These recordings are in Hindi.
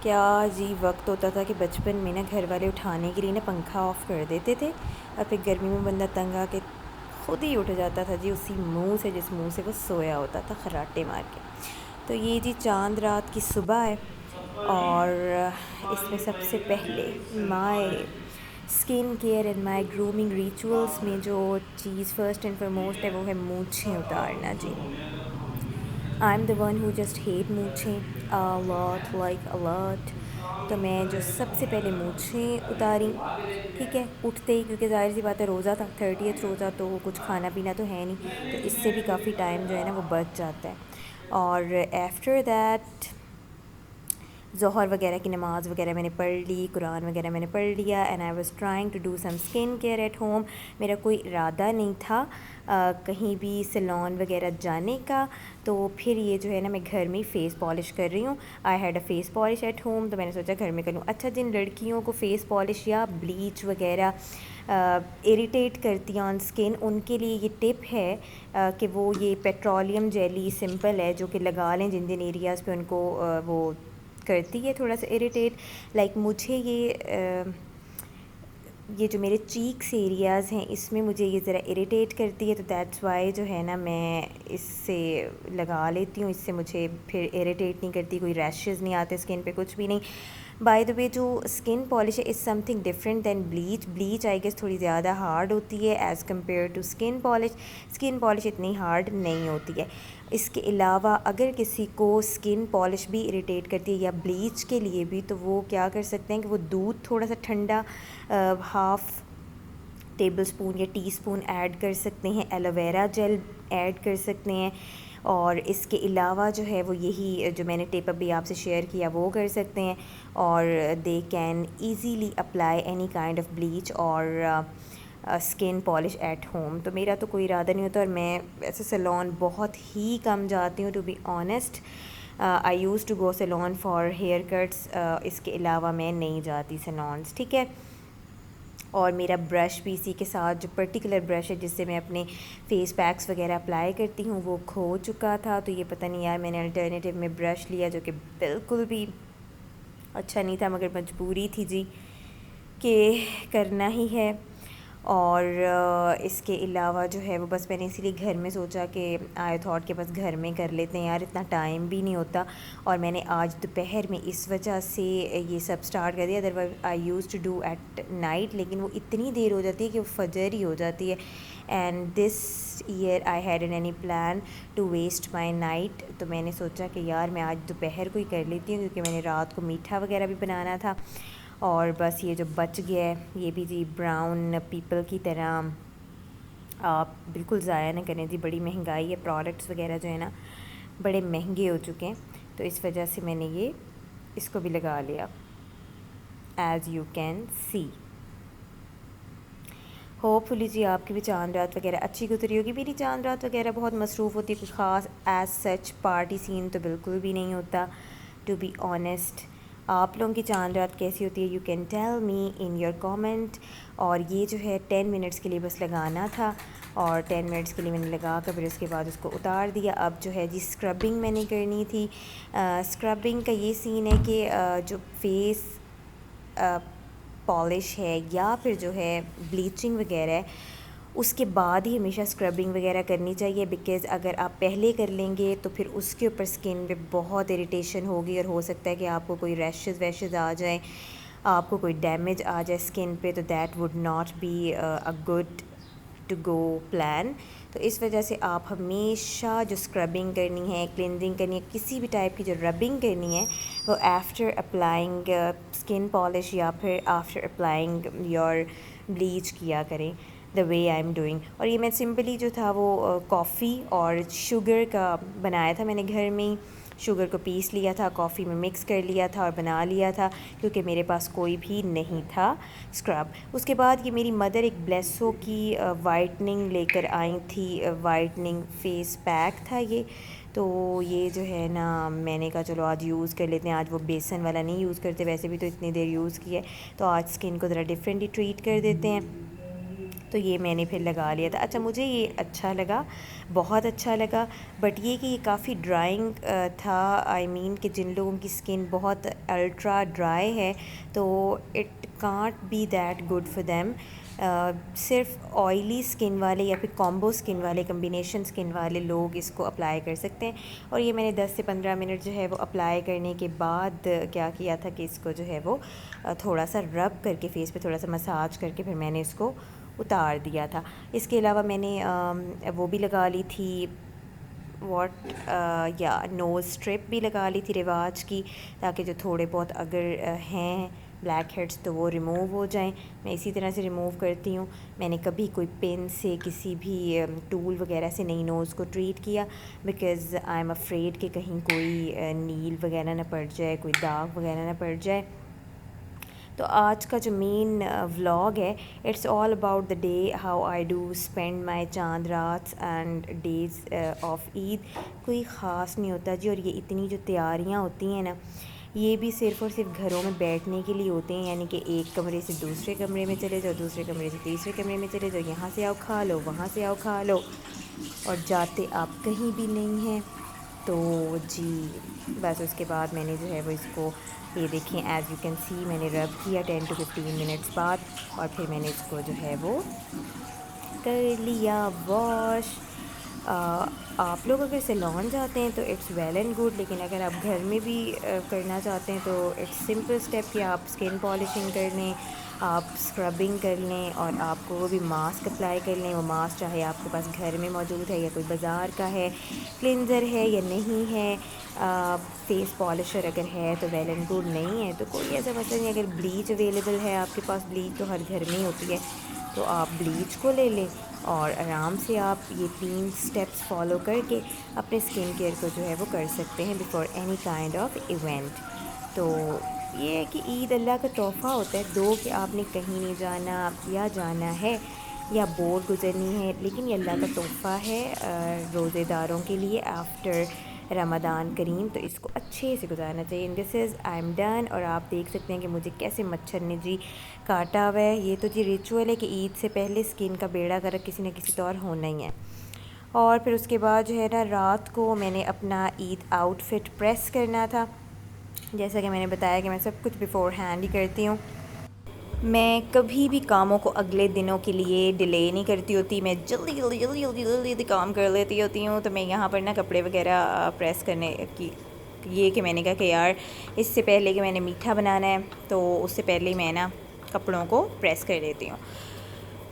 क्या अजीब वक्त होता था कि बचपन में ना घर वाले उठाने के लिए ना पंखा ऑफ़ कर देते थे और फिर गर्मी में बंदा तंग आके खुद ही उठ जाता था जी, उसी मुंह से जिस मुंह से वो सोया होता था खर्राटे मार के। तो ये जी चांद रात की सुबह है और इसमें सबसे पहले my skin care and my grooming rituals में जो चीज़ फ़र्स्ट एंड फॉरमोस्ट है वो है मूंछें उतारना जी। I am the one who just hate मूंछें a lot, like a lot. तो मैं जो सबसे पहले मूंछें उतारी, ठीक है, उठते ही, क्योंकि ज़ाहिर सी बात है रोज़ा था, 30th रोज़ा, तो कुछ खाना पीना तो है नहीं, तो इससे भी काफ़ी टाइम जो है ना वो बच जाता है। और आफ्टर दैट ज़ोहर वगैरह की नमाज़ वगैरह मैंने पढ़ ली, कुरान वगैरह मैंने पढ़ लिया and I was trying to do some skin care at home. मेरा कोई इरादा नहीं था कहीं भी सैलून वगैरह जाने का। तो फिर ये जो है ना मैं घर में ही फ़ेस पॉलिश कर रही हूँ। I had a face polish at home, तो मैंने सोचा घर में कर लूँ। अच्छा, जिन लड़कियों को फ़ेस पॉलिश या ब्लीच वगैरह इरिटेट करती है ऑन स्किन, उनके लिए ये टिप है कि वो ये पेट्रोलियम जेली सिंपल है जो कि लगा लें जिन जिन एरियाज़ पे उनको वो करती है थोड़ा सा इरिटेट। लाइक मुझे ये जो मेरे चीक्स एरियाज़ हैं इसमें मुझे ये ज़रा इरिटेट करती है, तो दैट्स वाई जो है ना मैं इससे लगा लेती हूँ। इससे मुझे फिर इरिटेट नहीं करती, कोई रैशेज़ नहीं आते स्किन पे, कुछ भी नहीं। बाय द वे, जो स्किन पॉलिश है is something different than bleach. Bleach I guess थोड़ी ज़्यादा हार्ड होती है as compare to skin polish. Skin polish इतनी हार्ड नहीं होती है। इसके अलावा अगर किसी को स्किन पॉलिश भी इरिटेट करती है या ब्लीच के लिए भी, तो वो क्या कर सकते हैं कि वो दूध थोड़ा सा ठंडा हाफ़ टेबल स्पून या टीस्पून ऐड कर सकते हैं, एलोवेरा जेल ऐड कर सकते हैं, और इसके अलावा जो है वो यही जो मैंने टिप अभी आपसे शेयर किया वो कर सकते हैं। और they can easily apply any kind of bleach और स्किन पॉलिश एट होम। तो मेरा तो कोई इरादा नहीं होता और मैं वैसे सैलून बहुत ही कम जाती हूँ, to be honest. I use to go salon for hair cuts, इसके अलावा मैं नहीं जाती सैलून्स, ठीक है। और मेरा ब्रश भी इसी के साथ, जो पर्टिकुलर ब्रश है जिससे मैं अपने फेस पैक्स वगैरह अप्लाई करती हूँ, वो खो चुका था। तो ये पता नहीं यार, मैंने अल्टरनेटिव में ब्रश लिया जो कि बिल्कुल भी अच्छा नहीं था, मगर मजबूरी थी जी कि करना ही है। और इसके अलावा जो है वो बस मैंने इसीलिए घर में सोचा कि आई थॉट के बस घर में कर लेते हैं यार, इतना टाइम भी नहीं होता। और मैंने आज दोपहर में इस वजह से ये सब स्टार्ट कर दिया, otherwise I use to do at night, लेकिन वो इतनी देर हो जाती है कि वो फजर ही हो जाती है। And this year I had an any plan to waste my night, तो मैंने सोचा कि यार मैं आज दोपहर को ही कर लेती हूँ, क्योंकि मैंने रात को मीठा वगैरह भी बनाना था। और बस ये जो बच गया है ये भी जी ब्राउन पीपल की तरह आप बिल्कुल ज़ाया ना करें जी। बड़ी महंगाई है, प्रोडक्ट्स वगैरह जो है ना बड़े महंगे हो चुके हैं, तो इस वजह से मैंने ये इसको भी लगा लिया, as you can see. Hopefully जी आपकी भी चांद रात वगैरह अच्छी गुजरी होगी। मेरी चांद रात वगैरह बहुत मसरूफ़ होती है, कुछ ख़ास एज सच पार्टी सीन तो बिल्कुल भी नहीं होता, टू बी ऑनेस्ट। आप लोगों की चांद रात कैसी होती है, you can tell me in your comment. और ये जो है 10 मिनट्स के लिए बस लगाना था, और 10 मिनट्स के लिए मैंने लगा कर फिर उसके बाद उसको उतार दिया। अब जो है जी स्क्रबिंग मैंने करनी थी। स्क्रबिंग का ये सीन है कि जो फेस पॉलिश है या फिर जो है ब्लीचिंग वगैरह है, उसके बाद ही हमेशा स्क्रबिंग वगैरह करनी चाहिए, बिकॉज़ अगर आप पहले कर लेंगे तो फिर उसके ऊपर स्किन पे बहुत इरिटेशन होगी और हो सकता है कि आपको कोई रैशेज़ वैशेज़ आ जाएं, आपको कोई डैमेज आ जाए स्किन पे, तो that would not be a good to go plan. तो इस वजह से आप हमेशा जो स्क्रबिंग करनी है, क्लिनजिंग करनी है, किसी भी टाइप की जो रबिंग करनी है, वो आफ्टर अप्लाइंग स्किन पॉलिश या फिर आफ्टर अप्लाइंग योर ब्लीच किया करें, the way I am doing. और ये मैं सिंपली जो था वो कॉफ़ी और शुगर का बनाया था मैंने घर में ही। शुगर को पीस लिया था, कॉफ़ी में मिक्स कर लिया था और बना लिया था, क्योंकि मेरे पास कोई भी नहीं था स्क्रब। उसके बाद ये मेरी मदर एक ब्लेसो की वाइटनिंग लेकर आई थी, वाइटनिंग फेस पैक था ये। तो ये जो है ना मैंने कहा चलो आज यूज़ कर लेते हैं, आज वो बेसन वाला नहीं यूज़ करते, वैसे भी तो इतनी देर यूज़ की है, तो आज स्किन को ज़रा डिफरेंटली ट्रीट कर देते हैं। तो ये मैंने फिर लगा लिया था। अच्छा, मुझे ये अच्छा लगा, बहुत अच्छा लगा, बट ये कि ये काफ़ी ड्राइंग था। आई मीन कि जिन लोगों की स्किन बहुत अल्ट्रा ड्राई है तो it can't be that good for them. सिर्फ ऑयली स्किन वाले या फिर कॉम्बो स्किन वाले, कम्बिनेशन स्किन वाले लोग इसको अप्लाई कर सकते हैं। और ये मैंने 10 से 15 मिनट जो है वो अप्लाई करने के बाद क्या किया था कि इसको जो है वो थोड़ा सा रब करके, फेस पे थोड़ा सा मसाज करके फिर मैंने इसको उतार दिया था। इसके अलावा मैंने वो भी लगा ली थी या नोज़ स्ट्रिप भी लगा ली थी रिवाज की, ताकि जो थोड़े बहुत अगर हैं ब्लैक हेड्स तो वो रिमूव हो जाएं। मैं इसी तरह से रिमूव करती हूँ। मैंने कभी कोई पेन से, किसी भी टूल वगैरह से नहीं नोज़ को ट्रीट किया, बिकॉज़ आई एम अफ्रेड कि कहीं कोई नील वगैरह ना पड़ जाए, कोई दाग वगैरह ना पड़ जाए। तो आज का जो मेन व्लॉग है, it's all about the day, how I do spend my चांद रात एंड डेज़ ऑफ ईद। कोई ख़ास नहीं होता जी। और ये इतनी जो तैयारियां होती हैं ना, ये भी सिर्फ़ और सिर्फ घरों में बैठने के लिए होते हैं। यानी कि एक कमरे से दूसरे कमरे में चले जाओ, दूसरे कमरे से तीसरे कमरे में चले जाओ, यहाँ से आओ खा लो, वहाँ से आओ खा लो, और जाते आप कहीं भी नहीं हैं। तो जी बस उसके बाद मैंने जो है वो इसको, ये देखें एज़ यू कैन सी, मैंने रब किया 10 to 15 मिनट्स बाद, और फिर मैंने इसको जो है वो कर लिया वॉश। आप लोग अगर सैलून जाते हैं तो इट्स वेल एंड गुड, लेकिन अगर आप घर में भी करना चाहते हैं तो इट्स सिंपल स्टेप कि आप स्किन पॉलिशिंग कर लें, आप स्क्रबिंग कर लें, और आपको वो भी मास्क अप्लाई कर लें। वो मास्क चाहे आपके पास घर में मौजूद है या कोई बाज़ार का है, क्लिनज़र है या नहीं है, फेस पॉलिशर अगर है तो वेल एंड गुड, नहीं है तो कोई ऐसा मसला नहीं। अगर ब्लीच अवेलेबल है आपके पास, ब्लीच तो हर घर में ही होती है, तो आप ब्लीच को ले लें और आराम से आप ये 3 स्टेप्स फॉलो करके अपने स्किन केयर को जो है वो कर सकते हैं before any kind of event. तो ये है कि ईद अल्लाह का तोहफ़ा होता है दो, कि आपने कहीं नहीं जाना या जाना है या बोर गुजरनी है, लेकिन ये अल्लाह का तोहफ़ा है रोज़ेदारों के लिए आफ्टर रमज़ान करीम। तो इसको अच्छे से गुजारना चाहिए। This is I am done. और आप देख सकते हैं कि मुझे कैसे मच्छर ने जी काटा हुआ है। ये तो जी रिचुअल है कि ईद से पहले स्किन का बेड़ा गर्क किसी न किसी तौर होना ही है। और फिर उसके बाद जो है ना, रात को मैंने अपना ईद आउटफिट प्रेस करना था। जैसा कि मैंने बताया कि मैं सब कुछ बिफ़ोर हैंड ही करती हूँ। मैं कभी भी कामों को अगले दिनों के लिए डिले नहीं करती होती। मैं जल्दी जल्दी जल्दी जल्दी जल्दी जल्दी काम कर लेती होती हूँ। तो मैं यहाँ पर ना कपड़े वगैरह प्रेस करने की, ये कि मैंने कहा कि यार इससे पहले कि मैंने मीठा बनाना है तो उससे पहले ही मैं ना कपड़ों को प्रेस कर देती हूँ।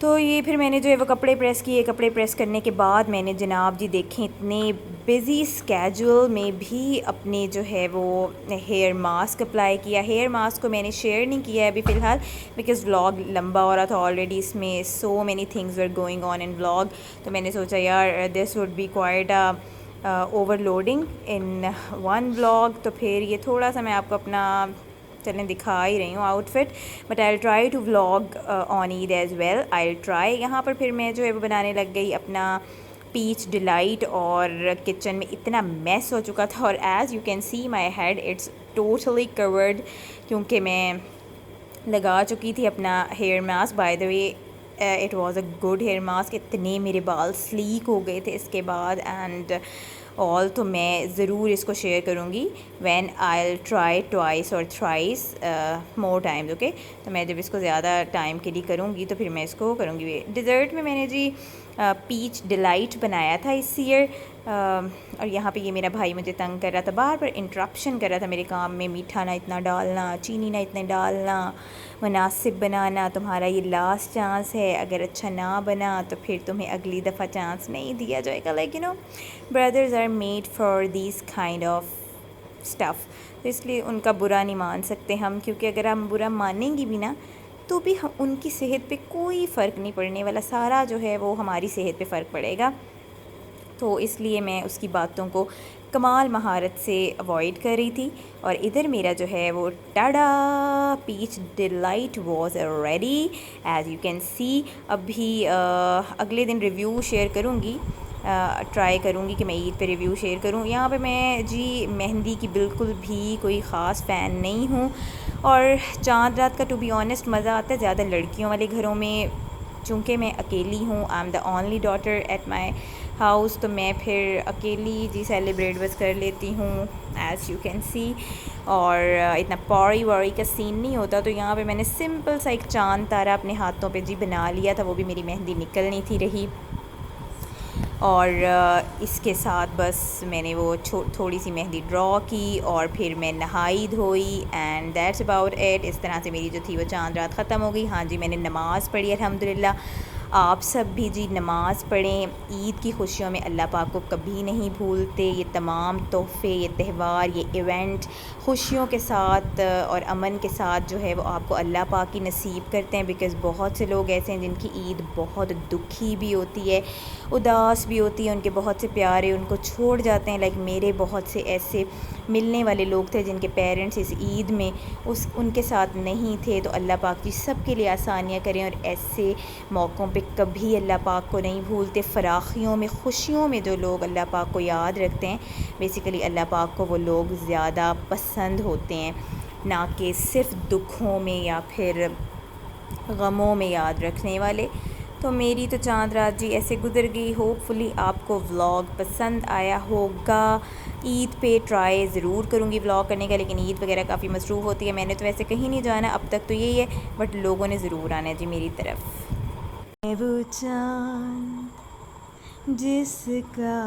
तो ये फिर मैंने जो है वो कपड़े प्रेस किए। कपड़े प्रेस करने के बाद मैंने जनाब जी देखें, इतने बिज़ी स्केड्यूल में भी अपने जो है वो हेयर मास्क अप्लाई किया। हेयर मास्क को मैंने शेयर नहीं किया है अभी फ़िलहाल, बिकॉज़ व्लॉग लंबा हो रहा था ऑलरेडी, इसमें so many things were going on in vlog. तो मैंने सोचा यार this would be quite overloading in one vlog. तो फिर ये थोड़ा सा मैं आपको अपना चलें दिखा ही रही हूँ outfit, but I try to vlog on Eid as well. I try. यहाँ पर फिर मैं जो है वो बनाने लग गई अपना पीच डिलाइट, और किचन में इतना मैस हो चुका था। और as you can see my head it's totally covered, क्योंकि मैं लगा चुकी थी अपना hair mask. By the way it was a good hair mask. इतने मेरे बाल स्लीक हो गए थे इसके बाद एंड ऑल। तो मैं ज़रूर इसको शेयर करूँगी व्हेन आई ट्राई ट्वाइस और थ्राइस मोर टाइम्स, ओके। तो मैं जब इसको ज़्यादा टाइम के लिए करूँगी तो फिर मैं इसको करूँगी। डिज़र्ट में मैंने जी पीच डिलाइट बनाया था इस ईयर। और यहाँ पे ये मेरा भाई मुझे तंग कर रहा था, बार बार इंटरप्शन कर रहा था मेरे काम में। मीठा ना इतना डालना, चीनी ना इतने डालना, मुनासिब बनाना, तुम्हारा ये लास्ट चांस है, अगर अच्छा ना बना तो फिर तुम्हें अगली दफ़ा चांस नहीं दिया जाएगा। Like you know, brothers are made for this kind of stuff. तो इसलिए उनका बुरा नहीं मान सकते हम, क्योंकि अगर हम बुरा मानेंगे भी ना तो भी हम उनकी सेहत पे कोई फ़र्क नहीं पड़ने वाला। सारा जो है वो हमारी सेहत पे फ़र्क पड़ेगा। तो इसलिए मैं उसकी बातों को कमाल महारत से अवॉइड कर रही थी। और इधर मेरा जो है वो tada peach delight was ready as you can see. अभी अगले दिन रिव्यू शेयर करूँगी, ट्राई करूँगी कि मैं ईद पे रिव्यू शेयर करूँ। यहाँ पे मैं जी मेहंदी की बिल्कुल भी कोई ख़ास फ़ैन नहीं हूँ। और चांद रात का टू बी ऑनेस्ट मज़ा आता है ज़्यादा लड़कियों वाले घरों में चूँकि मैं अकेली हूँ, आई am the only daughter at my house, तो मैं फिर अकेली जी सेलिब्रेट बस कर लेती हूँ एज़ यू कैन सी। और इतना पौड़ी वौड़ी का सीन नहीं होता। तो यहाँ पे मैंने सिंपल सा एक चांद तारा अपने हाथों पे जी बना लिया था, वो भी मेरी मेहंदी निकल नहीं थी रही। और इसके साथ बस मैंने वो थोड़ी सी मेहंदी ड्रॉ की और फिर मैं नहाई धोई एंड दैट्स अबाउट इट। इस तरह से मेरी जो थी वो चांद रात ख़त्म हो गई। हाँ जी, मैंने नमाज़ पढ़ी अल्हम्दुलिल्लाह। आप सब भी जी नमाज़ पढ़ें। ईद की खुशियों में अल्लाह पाक को कभी नहीं भूलते। ये तमाम तोहफ़े, ये त्यौहार, ये इवेंट खुशियों के साथ और अमन के साथ जो है वो आपको अल्लाह पाक ही नसीब करते हैं। बिकॉज़ बहुत से लोग ऐसे हैं जिनकी ईद बहुत दुखी भी होती है, उदास भी होती है, उनके बहुत से प्यारे उनको छोड़ जाते हैं। लाइक मेरे बहुत से ऐसे मिलने वाले लोग थे जिनके पेरेंट्स इस ईद में उनके साथ नहीं थे। तो अल्लाह पाक जी सब के लिए आसानियाँ करें और ऐसे मौक़ों पे कभी अल्लाह पाक को नहीं भूलते। फ़राखियों में, खुशियों में जो लोग अल्लाह पाक को याद रखते हैं, बेसिकली अल्लाह पाक को वो लोग ज़्यादा पसंद होते हैं, ना कि सिर्फ़ दुखों में या फिर गमों में याद रखने वाले। तो मेरी तो चांद रात जी ऐसे गुजर गई। होपफुली आपको व्लॉग पसंद आया होगा। ईद पे ट्राई ज़रूर करूँगी व्लॉग करने का, लेकिन ईद वगैरह काफ़ी मसरूफ़ होती है। मैंने तो वैसे कहीं नहीं जाना अब तक, तो यही है, बट लोगों ने ज़रूर आना है जी मेरी तरफ। वो चाँद जिसका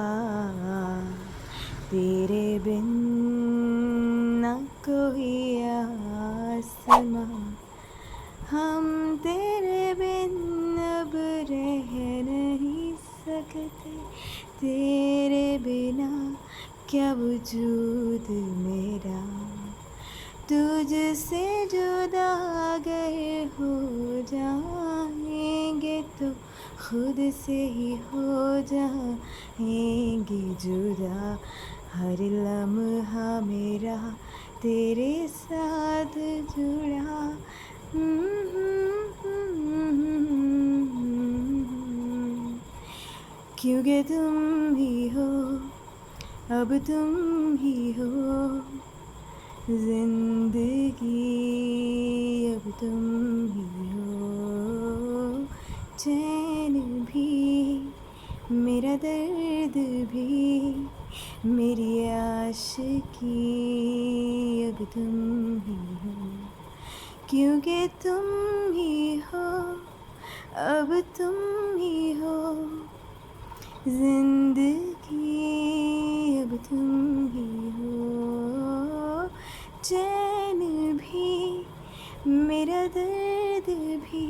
तेरे बिन न कोई आसमां, हम तेरे बिन अब रह नहीं सकते, तेरे बिना क्या वजूद मेरा, तुझसे जुदा अगर हो जाएंगे तो खुद से ही हो जाएंगे जुदा, हर लम्हा मेरा तेरे साथ जुड़ा। क्योंकि तुम ही हो, अब तुम ही हो ज़िंदगी, अब तुम ही हो चैन भी, मेरा दर्द भी, मेरी आशिकी, अब तुम ही हो। क्योंकि तुम ही हो, अब तुम ही हो ज़िंदगी, अब तुम ही हो चैन भी, मेरा दर्द भी,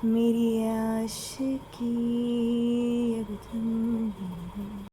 मेरी आशिकी, अब तुम